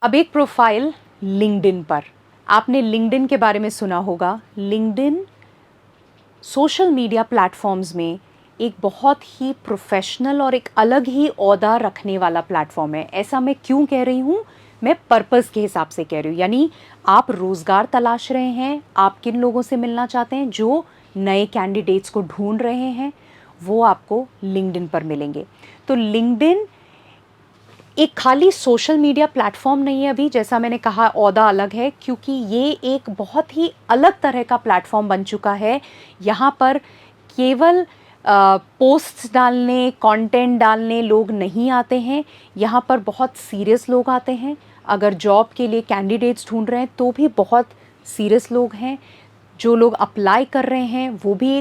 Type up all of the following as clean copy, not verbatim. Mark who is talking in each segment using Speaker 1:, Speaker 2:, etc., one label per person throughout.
Speaker 1: अब एक profile LinkedIn पर। आपने लिंक्डइन के बारे में सुना होगा। लिंक्डइन सोशल मीडिया प्लेटफॉर्म्स में एक बहुत ही प्रोफेशनल और एक अलग ही ओहदा रखने वाला प्लेटफॉर्म है। ऐसा मैं क्यों कह रही हूँ? मैं पर्पस के हिसाब से कह रही हूँ। यानी आप रोज़गार तलाश रहे हैं, आप किन लोगों से मिलना चाहते हैं, जो नए कैंडिडेट्स को ढूंढ रहे हैं, वो आपको लिंक्डइन पर मिलेंगे। तो लिंक्डइन एक खाली सोशल मीडिया प्लेटफॉर्म नहीं है अभी, जैसा मैंने कहा ओहदा अलग है, क्योंकि ये एक बहुत ही अलग तरह का प्लेटफॉर्म बन चुका है। यहाँ पर केवल पोस्ट्स डालने, कंटेंट डालने लोग नहीं आते हैं, यहाँ पर बहुत सीरियस लोग आते हैं। अगर जॉब के लिए कैंडिडेट्स ढूंढ रहे हैं तो भी बहुत सीरियस लोग हैं। जो लोग अप्लाई कर रहे हैं वो भी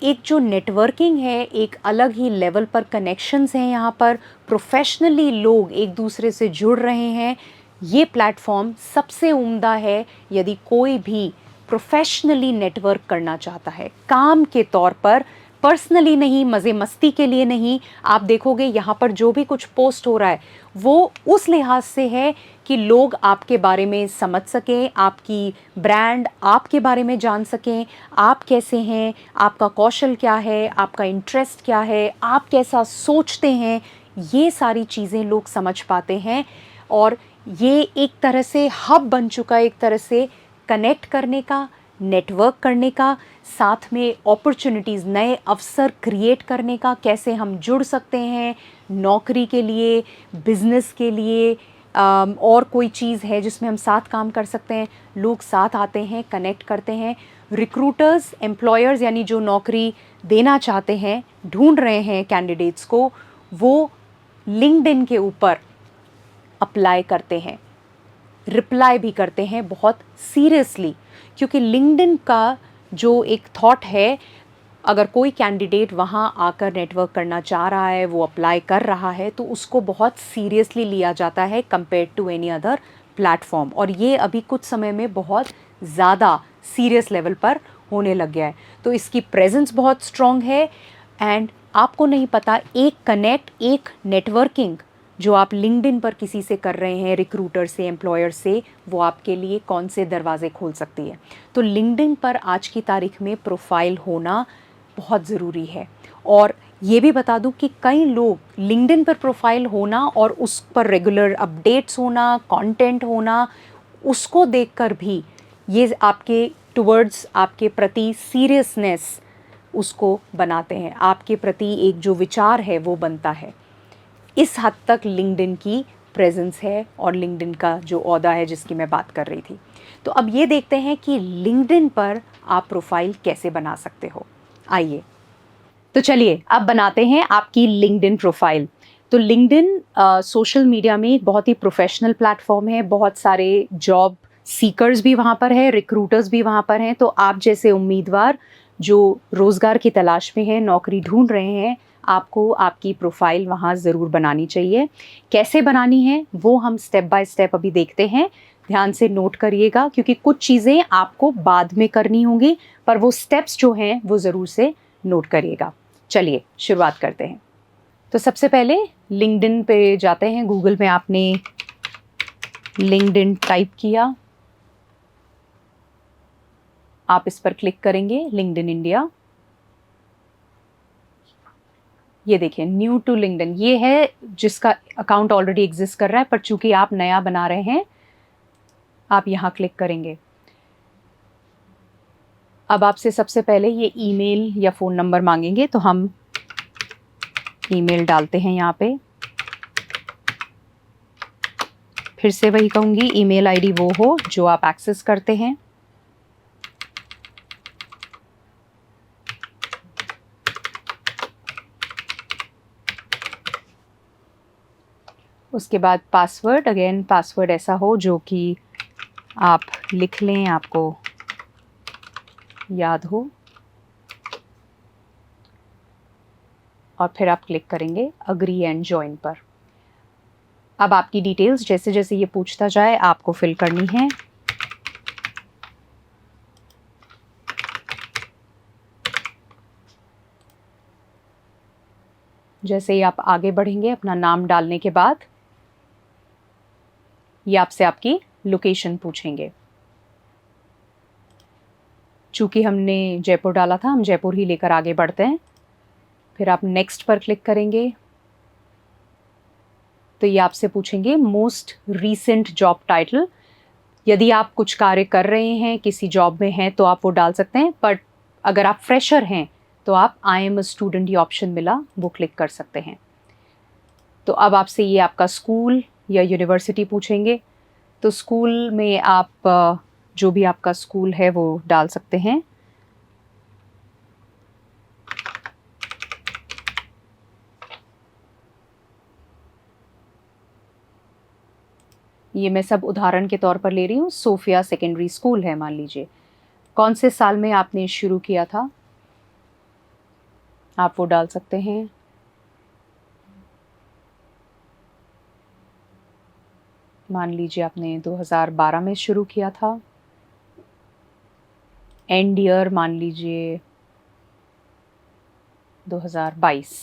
Speaker 1: एक जो नेटवर्किंग है, एक अलग ही लेवल पर कनेक्शंस हैं। यहाँ पर प्रोफेशनली लोग एक दूसरे से जुड़ रहे हैं। ये प्लेटफॉर्म सबसे उम्दा है यदि कोई भी प्रोफेशनली नेटवर्क करना चाहता है, काम के तौर पर, पर्सनली नहीं, मज़े मस्ती के लिए नहीं। आप देखोगे यहाँ पर जो भी कुछ पोस्ट हो रहा है वो उस लिहाज से है कि लोग आपके बारे में समझ सकें, आपकी ब्रांड, आपके बारे में जान सकें, आप कैसे हैं, आपका कौशल क्या है, आपका इंटरेस्ट क्या है, आप कैसा सोचते हैं, ये सारी चीज़ें लोग समझ पाते हैं। और ये एक तरह से हब बन चुका है, एक तरह से कनेक्ट करने का, नेटवर्क करने का, साथ में अपॉर्चुनिटीज़, नए अवसर क्रिएट करने का, कैसे हम जुड़ सकते हैं नौकरी के लिए, बिजनेस के लिए, और कोई चीज़ है जिसमें हम साथ काम कर सकते हैं। लोग साथ आते हैं, कनेक्ट करते हैं। रिक्रूटर्स, एम्प्लॉयर्स यानी जो नौकरी देना चाहते हैं, ढूंढ रहे हैं कैंडिडेट्स को, वो लिंक्डइन के ऊपर अप्लाई करते हैं, रिप्लाई भी करते हैं बहुत सीरियसली। क्योंकि लिंक्डइन का जो एक थॉट है, अगर कोई कैंडिडेट वहाँ आकर नेटवर्क करना चाह रहा है, वो अप्लाई कर रहा है, तो उसको बहुत सीरियसली लिया जाता है compare to any other platform. और ये अभी कुछ समय में बहुत ज़्यादा सीरियस लेवल पर होने लग गया है। तो इसकी प्रेजेंस बहुत स्ट्रॉन्ग है। एंड आपको नहीं पता, एक कनेक्ट, एक नेटवर्किंग जो आप लिंक्डइन पर किसी से कर रहे हैं, रिक्रूटर से, एम्प्लॉयर से, वो आपके लिए कौन से दरवाजे खोल सकती है। तो लिंक्डइन पर आज की तारीख में प्रोफाइल होना बहुत ज़रूरी है। और ये भी बता दूं कि कई लोग लिंक्डइन पर प्रोफाइल होना और उस पर रेगुलर अपडेट्स होना, कंटेंट होना, उसको देखकर भी ये आपके टुवर्ड्स, आपके प्रति सीरियसनेस उसको बनाते हैं, आपके प्रति एक जो विचार है वो बनता है। इस हद तक लिंक्डइन की प्रेजेंस है और लिंक्डइन का जो ओहदा है जिसकी मैं बात कर रही थी। तो अब ये देखते हैं कि लिंक्डइन पर आप प्रोफाइल कैसे बना सकते हो। आइए, तो चलिए अब बनाते हैं आपकी लिंक्डइन प्रोफाइल। तो लिंक्डइन सोशल मीडिया में एक बहुत ही प्रोफेशनल प्लेटफॉर्म है। बहुत सारे जॉब सीकर्स भी वहाँ पर हैं, रिक्रूटर्स भी वहाँ पर हैं। तो आप जैसे उम्मीदवार जो रोज़गार की तलाश में हैं, नौकरी ढूंढ रहे हैं, आपको आपकी प्रोफाइल वहाँ ज़रूर बनानी चाहिए। कैसे बनानी है वो हम स्टेप बाय स्टेप अभी देखते हैं। ध्यान से नोट करिएगा, क्योंकि कुछ चीज़ें आपको बाद में करनी होंगी, पर वो स्टेप्स जो हैं वो ज़रूर से नोट करिएगा। चलिए शुरुआत करते हैं। तो सबसे पहले लिंक्डइन पे जाते हैं। गूगल में आपने लिंक्डइन टाइप किया, आप इस पर क्लिक करेंगे, लिंक्डइन इंडिया। ये देखिए, न्यू टू लिंक्डइन, ये है जिसका अकाउंट ऑलरेडी एग्जिस्ट कर रहा है, पर चूंकि आप नया बना रहे हैं, आप यहाँ क्लिक करेंगे। अब आपसे सबसे पहले ये ईमेल या फ़ोन नंबर मांगेंगे, तो हम ईमेल डालते हैं यहाँ पे। फिर से वही कहूँगी, ईमेल आईडी वो हो जो आप एक्सेस करते हैं। उसके बाद पासवर्ड, अगेन पासवर्ड ऐसा हो जो कि आप लिख लें, आपको याद हो। और फिर आप क्लिक करेंगे अग्री एंड जॉइन पर। अब आपकी डिटेल्स जैसे जैसे ये पूछता जाए आपको फिल करनी है। जैसे ही आप आगे बढ़ेंगे, अपना नाम डालने के बाद ये आपसे आपकी लोकेशन पूछेंगे। चूँकि हमने जयपुर डाला था, हम जयपुर ही लेकर आगे बढ़ते हैं। फिर आप नेक्स्ट पर क्लिक करेंगे तो ये आपसे पूछेंगे मोस्ट रीसेंट जॉब टाइटल। यदि आप कुछ कार्य कर रहे हैं, किसी जॉब में हैं, तो आप वो डाल सकते हैं, बट अगर आप फ्रेशर हैं तो आप आई एम अ स्टूडेंट, ये ऑप्शन मिला, वो क्लिक कर सकते हैं। तो अब आपसे ये आपका स्कूल या यूनिवर्सिटी पूछेंगे। तो स्कूल में आप जो भी आपका स्कूल है वो डाल सकते हैं। ये मैं सब उदाहरण के तौर पर ले रही हूँ। सोफिया सेकेंडरी स्कूल है मान लीजिए। कौन से साल में आपने शुरू किया था, आप वो डाल सकते हैं। मान लीजिए आपने 2012 में शुरू किया था। एंड ईयर मान लीजिए 2022।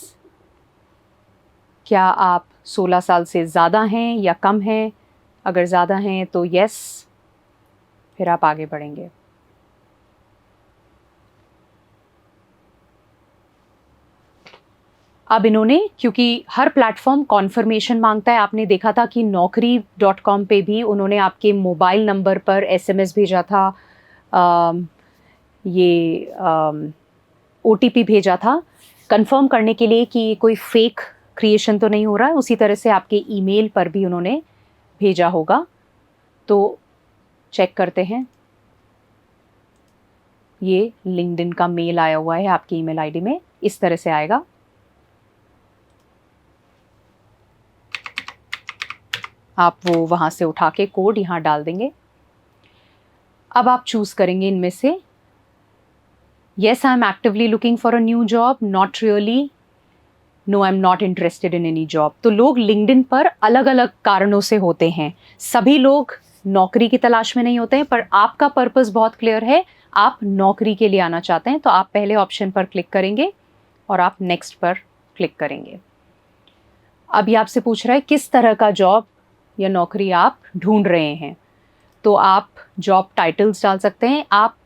Speaker 1: क्या आप 16 साल से ज़्यादा हैं या कम हैं? अगर ज़्यादा हैं तो यस, फिर आप आगे बढ़ेंगे। अब इन्होंने, क्योंकि हर प्लेटफॉर्म कॉन्फर्मेशन मांगता है, आपने देखा था कि naukri.com पे भी उन्होंने आपके मोबाइल नंबर पर एसएमएस भेजा था, ये ओटीपी भेजा था कंफर्म करने के लिए कि कोई फेक क्रिएशन तो नहीं हो रहा है। उसी तरह से आपके ईमेल पर भी उन्होंने भेजा होगा। तो चेक करते हैं। ये लिंक्डइन का मेल आया हुआ है आपकी ईमेल आईडी में, इस तरह से आएगा। आप वो वहाँ से उठा के कोड यहाँ डाल देंगे। अब आप चूज़ करेंगे इनमें से yes I am actively looking for a new job, not really, no I am not interested in any job. तो लोग लिंक्डइन पर अलग अलग कारणों से होते हैं। सभी लोग नौकरी की तलाश में नहीं होते हैं, पर आपका पर्पस बहुत क्लियर है, आप नौकरी के लिए आना चाहते हैं। तो आप पहले ऑप्शन पर क्लिक करेंगे और आप नेक्स्ट पर क्लिक करेंगे। अब ये आपसे पूछ रहा है किस तरह का जॉब या नौकरी आप ढूंढ रहे हैं। तो आप जॉब टाइटल्स डाल सकते हैं। आप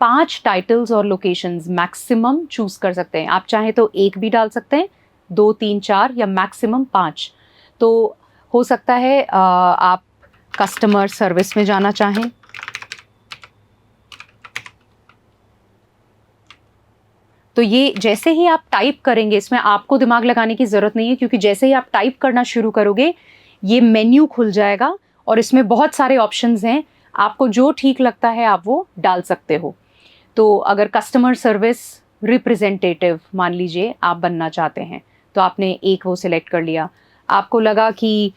Speaker 1: 5 टाइटल्स और लोकेशंस मैक्सिमम चूज कर सकते हैं। आप चाहें तो एक भी डाल सकते हैं, 2, 3, 4 या मैक्सिमम 5। तो हो सकता है आप कस्टमर सर्विस में जाना चाहें, तो ये जैसे ही आप टाइप करेंगे, इसमें आपको दिमाग लगाने की ज़रूरत नहीं है, क्योंकि जैसे ही आप टाइप करना शुरू करोगे ये मेन्यू खुल जाएगा और इसमें बहुत सारे ऑप्शंस हैं। आपको जो ठीक लगता है आप वो डाल सकते हो। तो अगर कस्टमर सर्विस रिप्रेजेंटेटिव मान लीजिए आप बनना चाहते हैं, तो आपने एक वो सिलेक्ट कर लिया। आपको लगा कि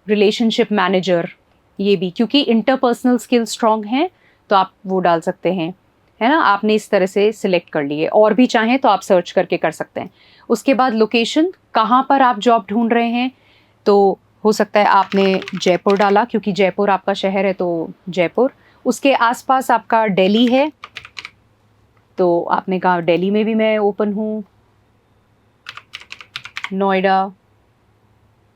Speaker 1: रिलेशनशिप मैनेजर, ये भी, क्योंकि इंटरपर्सनल स्किल स्ट्रॉन्ग हैं, तो आप वो डाल सकते हैं, है ना। आपने इस तरह से सिलेक्ट कर लिए। और भी चाहें तो आप सर्च करके कर सकते हैं। उसके बाद लोकेशन, कहाँ पर आप जॉब ढूंढ रहे हैं। तो हो सकता है आपने जयपुर डाला, क्योंकि जयपुर आपका शहर है, तो जयपुर। उसके आसपास आपका दिल्ली है, तो आपने कहा दिल्ली में भी मैं ओपन हूँ। नोएडा,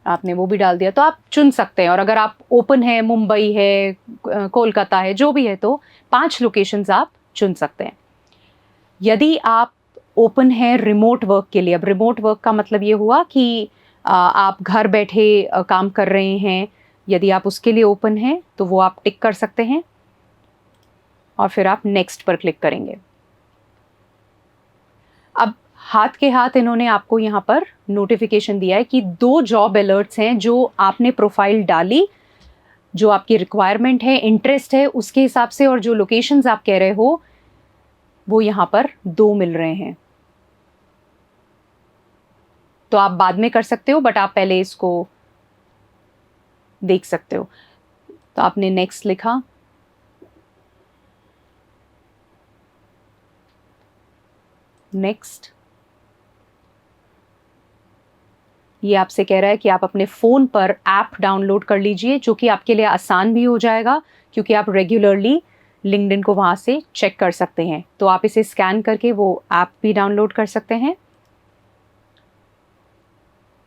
Speaker 1: आपने वो भी डाल दिया। तो आप चुन सकते हैं। और अगर आप ओपन है, मुंबई है, कोलकाता है, जो भी है, तो 5 लोकेशंस आप चुन सकते हैं। यदि आप ओपन है रिमोट वर्क के लिए, अब रिमोट वर्क का मतलब ये हुआ कि आप घर बैठे काम कर रहे हैं, यदि आप उसके लिए ओपन हैं तो वो आप टिक कर सकते हैं और फिर आप नेक्स्ट पर क्लिक करेंगे। अब हाथ के हाथ इन्होंने आपको यहाँ पर नोटिफिकेशन दिया है कि 2 जॉब अलर्ट्स हैं जो आपने प्रोफाइल डाली, जो आपकी रिक्वायरमेंट है, इंटरेस्ट है, उसके हिसाब से, और जो लोकेशंस आप कह रहे हो वो यहाँ पर 2 मिल रहे हैं। तो आप बाद में कर सकते हो, बट आप पहले इसको देख सकते हो। तो आपने नेक्स्ट लिखा, नेक्स्ट। ये आपसे कह रहा है कि आप अपने फ़ोन पर ऐप डाउनलोड कर लीजिए, जो कि आपके लिए आसान भी हो जाएगा, क्योंकि आप रेगुलरली लिंक्डइन को वहाँ से चेक कर सकते हैं। तो आप इसे स्कैन करके वो ऐप भी डाउनलोड कर सकते हैं।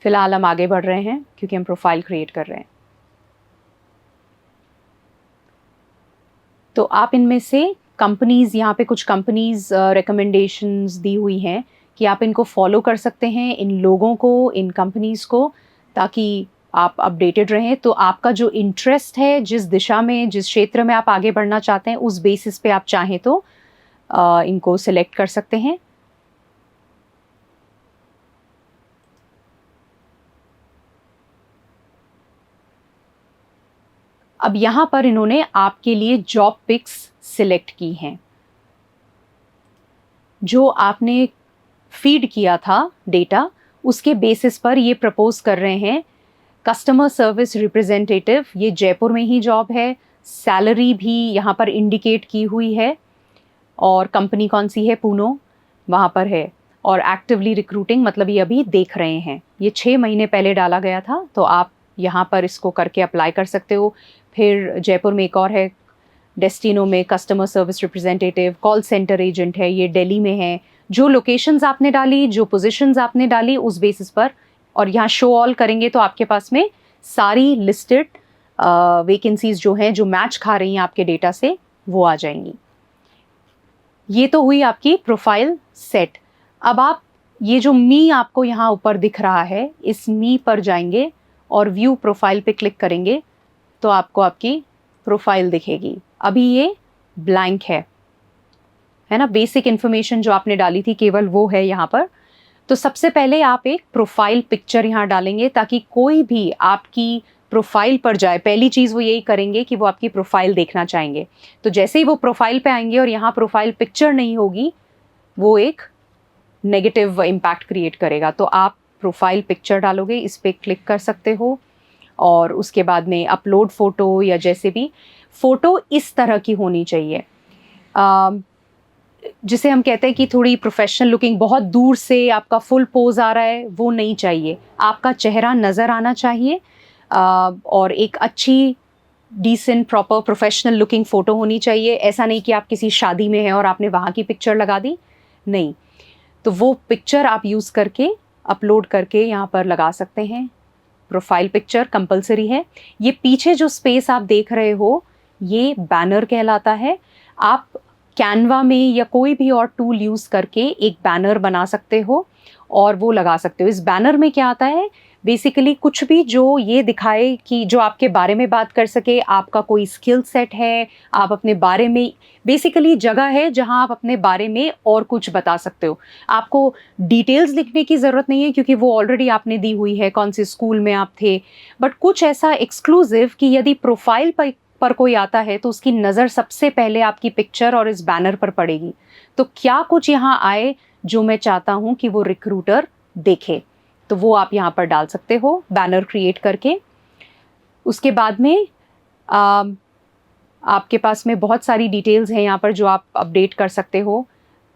Speaker 1: फिलहाल हम आगे बढ़ रहे हैं क्योंकि हम प्रोफाइल क्रिएट कर रहे हैं। तो आप इनमें से कंपनीज़, यहाँ पे कुछ कंपनीज़ रिकमेंडेशंस दी हुई हैं कि आप इनको फॉलो कर सकते हैं, इन लोगों को, इन कंपनीज़ को, ताकि आप अपडेटेड रहें। तो आपका जो इंटरेस्ट है, जिस दिशा में, जिस क्षेत्र में आप आगे बढ़ना चाहते हैं, उस बेसिस पे आप चाहें तो इनको सिलेक्ट कर सकते हैं। अब यहाँ पर इन्होंने आपके लिए जॉब पिक्स सिलेक्ट की हैं। जो आपने फीड किया था डेटा, उसके बेसिस पर ये प्रपोज कर रहे हैं। कस्टमर सर्विस रिप्रेजेंटेटिव, ये जयपुर में ही जॉब है, सैलरी भी यहाँ पर इंडिकेट की हुई है, और कंपनी कौन सी है, पूनो, वहाँ पर है। और एक्टिवली रिक्रूटिंग, मतलब ये अभी देख रहे हैं। ये 6 महीने पहले डाला गया था, तो आप यहाँ पर इसको करके अप्लाई कर सकते हो। फिर जयपुर में एक और है, डेस्टिनो में customer service representative, call centre agent है, ये दिल्ली में है। जो लोकेशंस आपने डाली, जो पोजीशंस आपने डाली, उस बेसिस पर, और यहाँ शो ऑल करेंगे तो आपके पास में सारी लिस्टेड वैकेंसीज जो हैं, जो मैच खा रही हैं आपके डेटा से, वो आ जाएंगी। ये तो हुई आपकी प्रोफाइल सेट। अब आप ये जो मी आपको यहाँ ऊपर दिख रहा है, इस मी पर जाएंगे और व्यू प्रोफाइल पे क्लिक करेंगे तो आपको आपकी प्रोफाइल दिखेगी। अभी ये ब्लैंक है ना, बेसिक इन्फॉर्मेशन जो आपने डाली थी केवल वो है यहाँ पर। तो सबसे पहले आप एक प्रोफाइल पिक्चर यहाँ डालेंगे, ताकि कोई भी आपकी प्रोफाइल पर जाए, पहली चीज़ वो यही करेंगे कि वो आपकी प्रोफाइल देखना चाहेंगे। तो जैसे ही वो प्रोफाइल पे आएंगे और यहाँ प्रोफाइल पिक्चर नहीं होगी, वो एक नेगेटिव इम्पैक्ट क्रिएट करेगा। तो आप प्रोफाइल पिक्चर डालोगे, इस पर क्लिक कर सकते हो, और उसके बाद में अपलोड फ़ोटो, या जैसे भी फ़ोटो इस तरह की होनी चाहिए, जिसे हम कहते हैं कि थोड़ी प्रोफेशनल लुकिंग, बहुत दूर से आपका फुल पोज आ रहा है, वो नहीं चाहिए। आपका चेहरा नज़र आना चाहिए, और एक अच्छी decent proper professional looking photo होनी चाहिए। ऐसा नहीं कि आप किसी शादी में हैं और आपने वहाँ की पिक्चर लगा दी, नहीं। तो वो पिक्चर आप यूज़ करके, अपलोड करके यहाँ पर लगा सकते हैं। प्रोफाइल पिक्चर कंपलसरी है। ये पीछे जो स्पेस आप देख रहे हो, ये बैनर कहलाता है। आप कैनवा में या कोई भी और टूल यूज़ करके एक बैनर बना सकते हो और वो लगा सकते हो। इस बैनर में क्या आता है, बेसिकली कुछ भी जो ये दिखाए कि जो आपके बारे में बात कर सके, आपका कोई स्किल सेट है, आप अपने बारे में, बेसिकली जगह है जहां आप अपने बारे में और कुछ बता सकते हो। आपको डिटेल्स लिखने की ज़रूरत नहीं है, क्योंकि वो ऑलरेडी आपने दी हुई है, कौन से स्कूल में आप थे। बट कुछ ऐसा एक्सक्लूसिव कि यदि प्रोफाइल पर कोई आता है तो उसकी नज़र सबसे पहले आपकी पिक्चर और इस बैनर पर पड़ेगी। तो क्या कुछ यहाँ आए जो मैं चाहता हूँ कि वो रिक्रूटर देखे, तो वो आप यहाँ पर डाल सकते हो बैनर क्रिएट करके। उसके बाद में आपके पास में बहुत सारी डिटेल्स हैं यहाँ पर जो आप अपडेट कर सकते हो।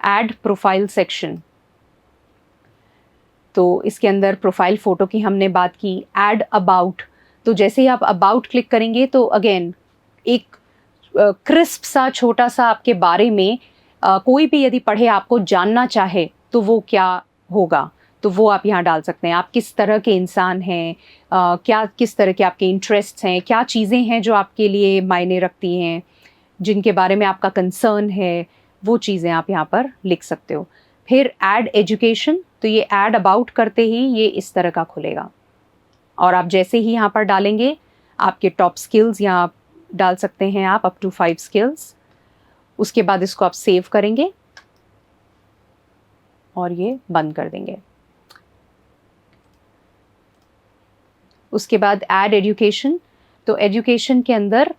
Speaker 1: ऐड प्रोफाइल सेक्शन, तो इसके अंदर प्रोफाइल फ़ोटो की हमने बात की। ऐड अबाउट, तो जैसे ही आप अबाउट क्लिक करेंगे तो अगेन एक क्रिस्प सा छोटा सा आपके बारे में कोई भी यदि पढ़े, आपको जानना चाहे तो वो क्या होगा, तो वो आप यहाँ डाल सकते हैं। आप किस तरह के इंसान हैं, क्या किस तरह के आपके इंटरेस्ट्स हैं, क्या चीज़ें हैं जो आपके लिए मायने रखती हैं, जिनके बारे में आपका कंसर्न है, वो चीज़ें आप यहाँ पर लिख सकते हो। फिर ऐड एजुकेशन, तो ये ऐड अबाउट करते ही ये इस तरह का खुलेगा, और आप जैसे ही यहाँ पर डालेंगे आपके टॉप स्किल्स यहाँ डाल सकते हैं आप, अप टू 5 स्किल्स। उसके बाद इसको आप सेव करेंगे और ये बंद कर देंगे। उसके बाद ऐड एजुकेशन, तो एजुकेशन के अंदर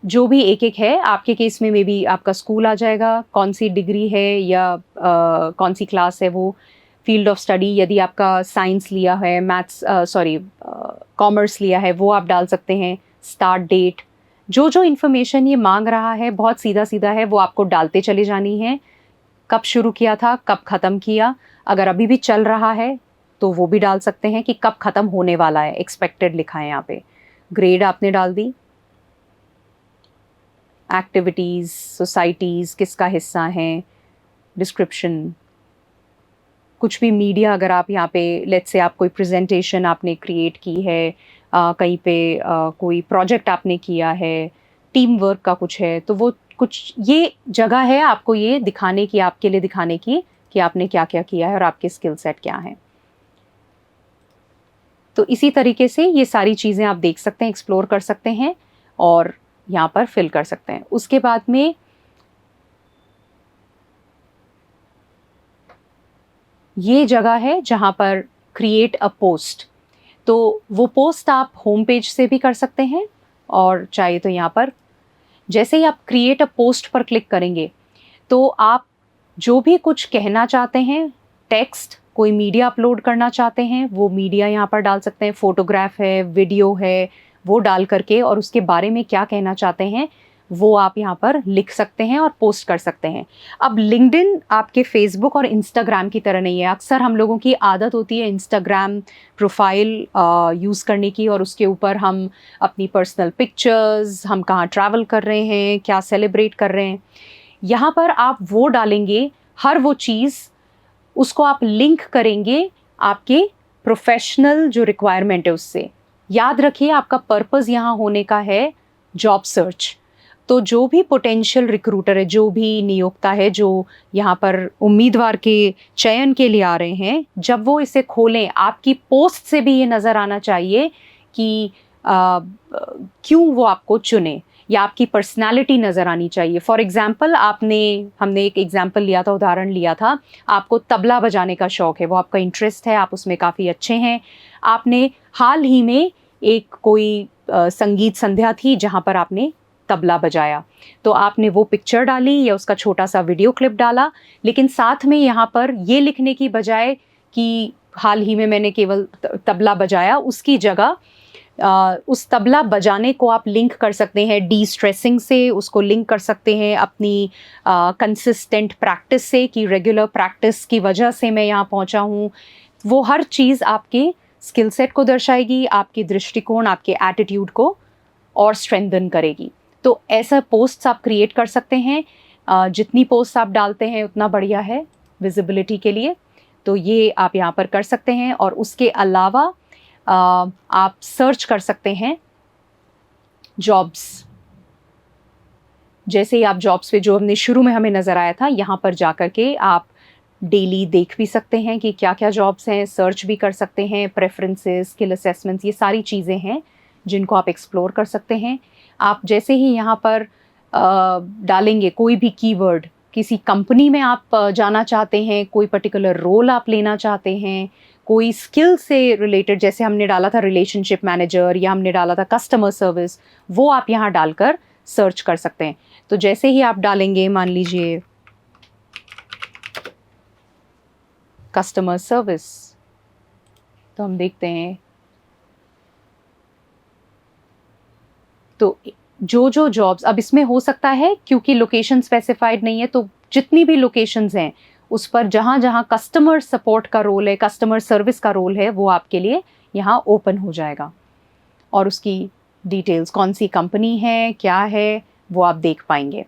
Speaker 1: जो भी एक एक है, आपके केस में मे बी आपका स्कूल आ जाएगा, कौन सी डिग्री है या कौन सी क्लास है वो, फील्ड ऑफ स्टडी, यदि आपका साइंस लिया है, मैथ्स कॉमर्स लिया है, वो आप डाल सकते हैं। स्टार्ट डेट, जो जो इन्फॉर्मेशन ये मांग रहा है बहुत सीधा सीधा है, वो आपको डालते चले जानी है। कब शुरू किया था, कब ख़त्म किया, अगर अभी भी चल रहा है तो वो भी डाल सकते हैं कि कब ख़त्म होने वाला है, एक्सपेक्टेड लिखा है यहाँ पे। ग्रेड आपने डाल दी। एक्टिविटीज़, सोसाइटीज़ किसका हिस्सा हैं, डिस्क्रिप्शन, कुछ भी मीडिया, अगर आप यहाँ पे लेट्स से आप कोई प्रेजेंटेशन आपने क्रिएट की है, कहीं पे कोई प्रोजेक्ट आपने किया है, टीम वर्क का कुछ है, तो वो कुछ ये जगह है आपको ये दिखाने की, आपके लिए दिखाने की कि आपने क्या क्या किया है और आपके स्किल सेट क्या हैं। तो इसी तरीके से ये सारी चीज़ें आप देख सकते हैं, एक्सप्लोर कर सकते हैं और यहाँ पर फिल कर सकते हैं। उसके बाद में ये जगह है जहाँ पर क्रिएट अ पोस्ट, तो वो पोस्ट आप होम पेज से भी कर सकते हैं और चाहिए तो यहाँ पर जैसे ही आप क्रिएट अ पोस्ट पर क्लिक करेंगे तो आप जो भी कुछ कहना चाहते हैं, टेक्स्ट, कोई मीडिया अपलोड करना चाहते हैं, वो मीडिया यहाँ पर डाल सकते हैं, फोटोग्राफ है, वीडियो है, वो डाल करके और उसके बारे में क्या कहना चाहते हैं वो आप यहाँ पर लिख सकते हैं और पोस्ट कर सकते हैं। अब लिंक्डइन आपके फेसबुक और इंस्टाग्राम की तरह नहीं है। अक्सर हम लोगों की आदत होती है इंस्टाग्राम प्रोफाइल यूज़ करने की और उसके ऊपर हम अपनी पर्सनल पिक्चर्स, हम कहाँ ट्रैवल कर रहे हैं, क्या सेलिब्रेट कर रहे हैं, यहाँ पर आप वो डालेंगे, हर वो चीज़ उसको आप लिंक करेंगे आपके प्रोफेशनल जो रिक्वायरमेंट है उससे। याद रखिए आपका पर्पस यहाँ होने का है जॉब सर्च। तो जो भी पोटेंशियल रिक्रूटर है, जो भी नियोक्ता है, जो यहाँ पर उम्मीदवार के चयन के लिए आ रहे हैं, जब वो इसे खोलें आपकी पोस्ट से भी ये नज़र आना चाहिए कि क्यों वो आपको चुने, या आपकी पर्सनालिटी नज़र आनी चाहिए। फॉर एग्ज़ाम्पल हमने एक एग्ज़ाम्पल लिया था, उदाहरण लिया था, आपको तबला बजाने का शौक़ है, वो आपका इंटरेस्ट है, आप उसमें काफ़ी अच्छे हैं, आपने हाल ही में एक कोई संगीत संध्या थी जहाँ पर आपने तबला बजाया, तो आपने वो पिक्चर डाली या उसका छोटा सा वीडियो क्लिप डाला, लेकिन साथ में यहाँ पर ये लिखने की बजाय कि हाल ही में मैंने केवल तबला बजाया, उसकी जगह उस तबला बजाने को आप लिंक कर सकते हैं डी स्ट्रेसिंग से, उसको लिंक कर सकते हैं अपनी कंसिस्टेंट प्रैक्टिस से कि रेगुलर प्रैक्टिस की वजह से मैं यहाँ पहुँचा हूँ। वो हर चीज़ आपके स्किल सेट को दर्शाएगी, आपकी दृष्टिकोण, आपके एटीट्यूड को और स्ट्रेंथन करेगी। तो ऐसा पोस्ट्स आप क्रिएट कर सकते हैं। जितनी पोस्ट आप डालते हैं उतना बढ़िया है विजिबिलिटी के लिए, तो ये आप यहाँ पर कर सकते हैं। और उसके अलावा आप सर्च कर सकते हैं जॉब्स। जैसे ही आप जॉब्स पे, जो हमने शुरू में हमें नज़र आया था, यहाँ पर जा कर के आप डेली देख भी सकते हैं कि क्या क्या जॉब्स हैं, सर्च भी कर सकते हैं, प्रेफरेंसेस, स्किल असेसमेंट्स, ये सारी चीज़ें हैं जिनको आप एक्सप्लोर कर सकते हैं। आप जैसे ही यहाँ पर डालेंगे कोई भी कीवर्ड, किसी कंपनी में आप जाना चाहते हैं, कोई पर्टिकुलर रोल आप लेना चाहते हैं, कोई स्किल से रिलेटेड, जैसे हमने डाला था रिलेशनशिप मैनेजर या हमने डाला था कस्टमर सर्विस, वो आप यहाँ डालकर सर्च कर सकते हैं। तो जैसे ही आप डालेंगे, मान लीजिए कस्टमर सर्विस, तो हम देखते हैं तो जो जॉब्स, अब इसमें हो सकता है क्योंकि लोकेशन स्पेसिफाइड नहीं है, तो जितनी भी लोकेशंस हैं उस पर जहाँ जहाँ कस्टमर सपोर्ट का रोल है, कस्टमर सर्विस का रोल है, वो आपके लिए यहाँ ओपन हो जाएगा और उसकी डिटेल्स, कौन सी कंपनी है, क्या है, वो आप देख पाएंगे।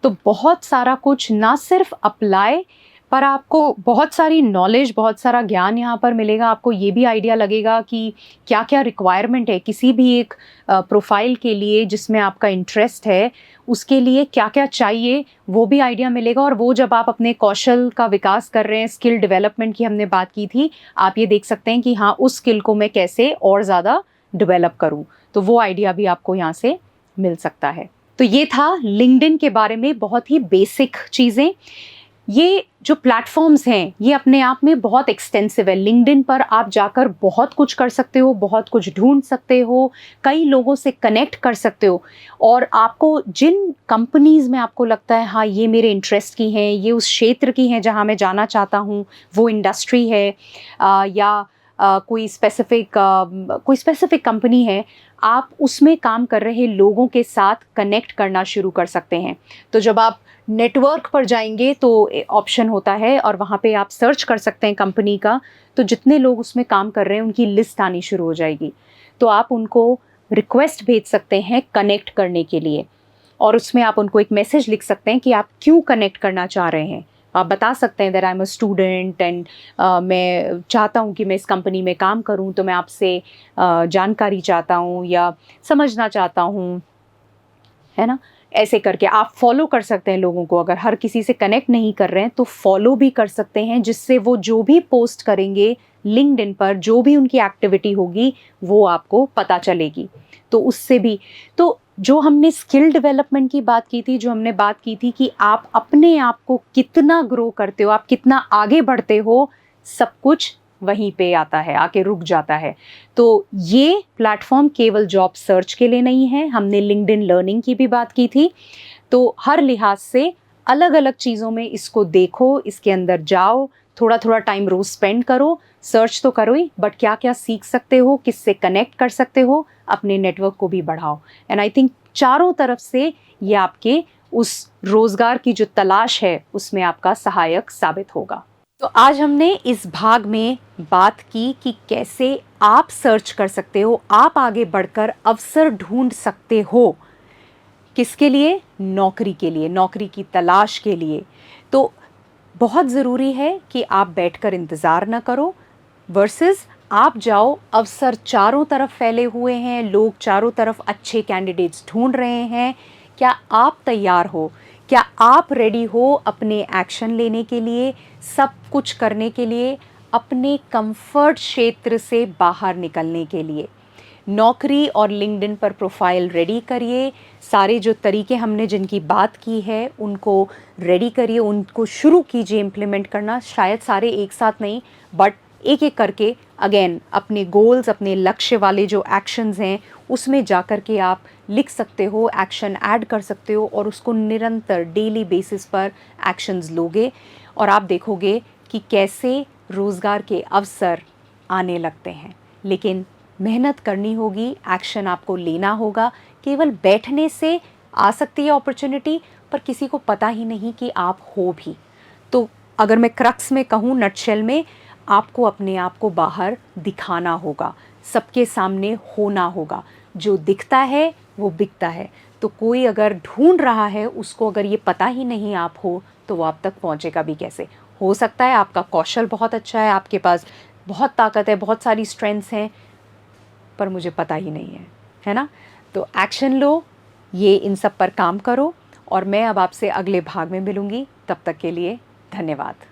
Speaker 1: तो बहुत सारा कुछ, ना सिर्फ अप्लाई पर आपको बहुत सारी नॉलेज, बहुत सारा ज्ञान यहाँ पर मिलेगा। आपको ये भी आइडिया लगेगा कि क्या क्या रिक्वायरमेंट है किसी भी एक प्रोफाइल के लिए जिसमें आपका इंटरेस्ट है, उसके लिए क्या क्या चाहिए, वो भी आइडिया मिलेगा। और वो जब आप अपने कौशल का विकास कर रहे हैं, स्किल डेवलपमेंट की हमने बात की थी, आप ये देख सकते हैं कि हाँ, उस स्किल को मैं कैसे और ज़्यादा डेवलप करूँ, तो वो आइडिया भी आपको यहाँ से मिल सकता है। तो ये था लिंक्डइन के बारे में बहुत ही बेसिक चीज़ें। ये जो प्लेटफॉर्म्स हैं ये अपने आप में बहुत एक्सटेंसिव है। लिंक्डइन पर आप जाकर बहुत कुछ कर सकते हो, बहुत कुछ ढूंढ सकते हो, कई लोगों से कनेक्ट कर सकते हो, और आपको जिन कंपनीज़ में आपको लगता है हाँ ये मेरे इंटरेस्ट की हैं, ये उस क्षेत्र की हैं जहाँ मैं जाना चाहता हूँ, वो इंडस्ट्री है या कोई स्पेसिफिक कंपनी है, आप उसमें काम कर रहे लोगों के साथ कनेक्ट करना शुरू कर सकते हैं। तो जब आप नेटवर्क पर जाएंगे तो ऑप्शन होता है और वहाँ पे आप सर्च कर सकते हैं कंपनी का, तो जितने लोग उसमें काम कर रहे हैं उनकी लिस्ट आनी शुरू हो जाएगी। तो आप उनको रिक्वेस्ट भेज सकते हैं कनेक्ट करने के लिए, और उसमें आप उनको एक मैसेज लिख सकते हैं कि आप क्यों कनेक्ट करना चाह रहे हैं, आप बता सकते हैं that I am a student and मैं चाहता हूँ कि मैं इस कंपनी में काम करूँ, तो मैं आपसे जानकारी चाहता हूँ या समझना चाहता हूँ, है ना? ऐसे करके आप फॉलो कर सकते हैं लोगों को। अगर हर किसी से कनेक्ट नहीं कर रहे हैं तो फॉलो भी कर सकते हैं, जिससे वो जो भी पोस्ट करेंगे लिंक्डइन पर, जो भी उनकी एक्टिविटी होगी वो आपको पता चलेगी। तो उससे भी, तो जो हमने स्किल डेवलपमेंट की बात की थी, जो हमने बात की थी कि आप अपने आप को कितना ग्रो करते हो, आप कितना आगे बढ़ते हो, सब कुछ वहीं पे आता है, आके रुक जाता है। तो ये प्लेटफॉर्म केवल जॉब सर्च के लिए नहीं है, हमने लिंक्डइन लर्निंग की भी बात की थी। तो हर लिहाज से अलग-अलग चीज़ों में इसको देखो, इसके अंदर जाओ, थोड़ा-थोड़ा टाइम रोज़ स्पेंड करो, सर्च तो करो ही, बट क्या-क्या सीख सकते हो, किससे कनेक्ट कर सकते हो, अपने नेटवर्क को भी बढ़ाओ। एंड आई थिंक चारों तरफ से ये आपके उस रोज़गार की जो तलाश है, उसमें आपका सहायक साबित होगा। तो आज हमने इस भाग में बात की कि कैसे आप सर्च कर सकते हो, आप आगे बढ़कर अवसर ढूंढ सकते हो। किसके लिए? नौकरी के लिए, नौकरी की तलाश के लिए। तो बहुत ज़रूरी है कि आप बैठकर इंतज़ार ना करो, वर्सेस आप जाओ, अवसर चारों तरफ फैले हुए हैं, लोग चारों तरफ अच्छे कैंडिडेट्स ढूंढ रहे हैं। क्या आप तैयार हो? क्या आप रेडी हो अपने एक्शन लेने के लिए, सब कुछ करने के लिए, अपने कंफर्ट क्षेत्र से बाहर निकलने के लिए? नौकरी और लिंक्डइन पर प्रोफाइल रेडी करिए, सारे जो तरीके हमने जिनकी बात की है उनको रेडी करिए, उनको शुरू कीजिए इम्प्लीमेंट करना। शायद सारे एक साथ नहीं, बट एक एक करके अगेन अपने गोल्स, अपने लक्ष्य वाले जो एक्शंस हैं उसमें जा कर के आप लिख सकते हो, एक्शन ऐड कर सकते हो और उसको निरंतर डेली बेसिस पर एक्शंस लोगे और आप देखोगे कि कैसे रोज़गार के अवसर आने लगते हैं। लेकिन मेहनत करनी होगी, एक्शन आपको लेना होगा। केवल बैठने से आ सकती है अपॉर्चुनिटी, पर किसी को पता ही नहीं कि आप हो भी। तो अगर मैं क्रक्स में कहूँ, नटशेल में, आपको अपने आप को बाहर दिखाना होगा, सबके सामने होना होगा। जो दिखता है वो बिकता है। तो कोई अगर ढूंढ रहा है, उसको अगर ये पता ही नहीं आप हो, तो वो आप तक पहुंचेगा भी कैसे? हो सकता है आपका कौशल बहुत अच्छा है, आपके पास बहुत ताकत है, बहुत सारी स्ट्रेंथ्स हैं, पर मुझे पता ही नहीं है ना? तो एक्शन लो, ये इन सब पर काम करो और मैं अब आपसे अगले भाग में मिलूंगी। तब तक के लिए धन्यवाद।